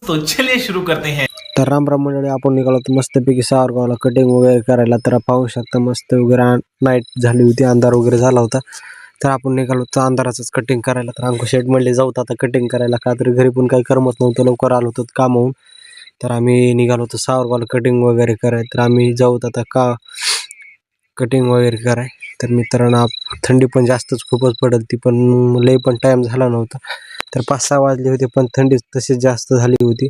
तो चलिए शुरू करते हैं। तर राम मंडळी, आपण निघालो तर मस्तपैकी सावरगावला कटिंग वगैरे करायला. तर पाहू शकता मस्त वगैरे नाईट झाली होती, अंधार वगैरे झाला होता. तर आपण निघालो तर अंधाराचंच कटिंग करायला. तर अंकुश शेट म्हणले जाऊ आता कटिंग करायला, का तर घरी पण काही करमत नव्हतं, लवकर आलो होतो कामाहून. तर आम्ही निघालो होतो सावरगावला कटिंग वगैरे करायला. तर आम्ही जाऊ आता का कटिंग वगैरे कराय. तर मित्रांनो, थंडी पण जास्तच खूपच पडत ती, पण लई पण टाईम झाला नव्हता. तर 5-6 वाजले होते, पण थंडी तशीच जास्त झाली होती.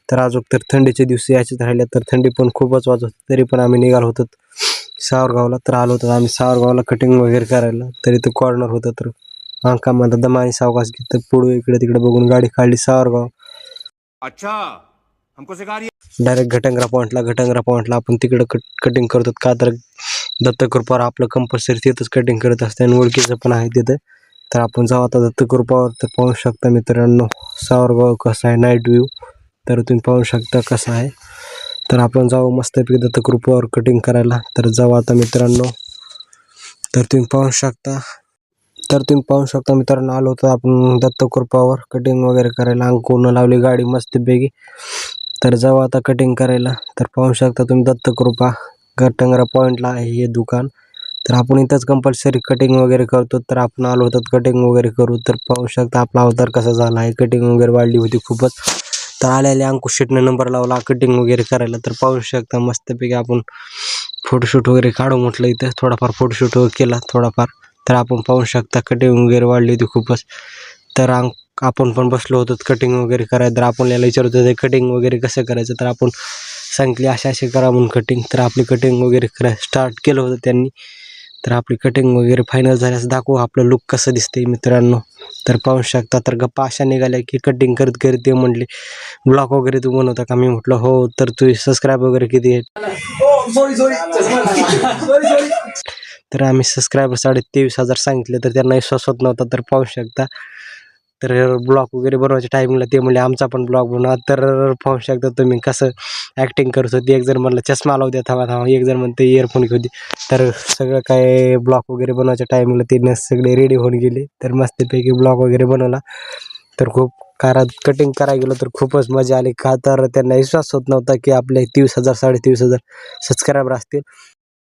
तर अजून तर थंडीचे दिवस यायचेच राहिले, तर थंडी पण खूपच वाजत होती. तरी पण आम्ही निघालो होतो सावरगावला. तर आलो होतो आम्ही सावरगावला कटिंग वगैरे करायला. तरी तो कॉर्नर होता, तर अंकामध्ये दमाने सावकाश घेत तर पुढे इकडे तिकडे बघून गाडी काढली सावरगाव. अच्छा, हमको सिखा रही डायरेक्ट घटंग्रा पॉइंटला आपण तिकडं कटिंग करतो, का तर दत्तकृपावर आपलं कंपल्सरी तिथंच कटिंग करत असते आणि ओळखीचं पण आहे तिथं. तर आपण जाऊ आता दत्तकृपावर. तर पाहू शकता मित्रांनो सावरगाव कसा आहे नाईट व्ह्यू. तर तुम्ही पाहू शकता कसा आहे. तर आपण जाऊ मस्तपैकी दत्तकृपावर कटिंग करायला. तर जाऊ आता मित्रांनो. तर तुम्ही पाहू शकता मित्रांनो, आलो होतो आपण दत्तकृपावर कटिंग वगैरे करायला. अंकुरनं लावली गाडी मस्तपैकी. तर जाऊ आता कटिंग करायला. तर पाहू शकता तुम्ही दत्तकृपा घटंग्रा पॉईंटला आहे हे दुकान. तर आपण इथंच कंपल्सरी कटिंग वगैरे करतो. तर आपण आलो होतो कटिंग वगैरे करू. तर पाहू शकता आपला अवतार कसा झाला आहे. कटिंग वगैरे वाढली होती खूपच. तर आलेल्या अंकुश शेटने नंबर लावला कटिंग वगैरे करायला. तर पाहू शकता मस्तपैकी आपण फोटोशूट वगैरे काढू म्हटलं इथं. थोडाफार फोटोशूट वगैरे केला थोडाफार. तर आपण पाहू शकता कटिंग वगैरे वाढली होती खूपच. तर आपण पण बसलो होतो कटिंग वगैरे करायला. तर आपण याला विचारत होते कटिंग वगैरे कसं करायचं. तर आपण सांगितले असे करा म्हणून कटिंग. तर आपली कटिंग वगैरे स्टार्ट केलं होतं त्यांनी. तर आपली कटिंग वगैरे फायनल झाल्यास दाखवू आपलं लुक कसं दिसते मित्रांनो. तर पाहू शकता. तर गप्पा अशा निघाल्या की कटिंग करत करत ते म्हणले ब्लॉग वगैरे तू बनवता का. मी म्हटलं हो. तर तू सबस्क्राईब वगैरे किती आहे. तर आम्ही सबस्क्रायबर 23,000 सांगितले, तर त्यांना विश्वास होत नव्हता. तर पाहू शकता. तर ब्लॉग वगैरे बनवायच्या टाईमला ते म्हणले आमचा पण ब्लॉग बनवा. तर पाहू शकता तुम्ही कसं ॲक्टिंग करत होती. एक जण म्हणलं चष्मा लावू द्या थांबा, एक जण म्हणते इयरफोन घेऊ दे. तर सगळं काय ब्लॉग वगैरे बनवायच्या टाईमला ते सगळे रेडी होऊन गेले. तर मस्तपैकी ब्लॉग वगैरे बनवला. तर खूप कटिंग करायला गेलो तर खूपच मजा आली, का तर त्यांना विश्वास होत नव्हता की आपले 23,000 23,500 सबस्क्रायबर असतील.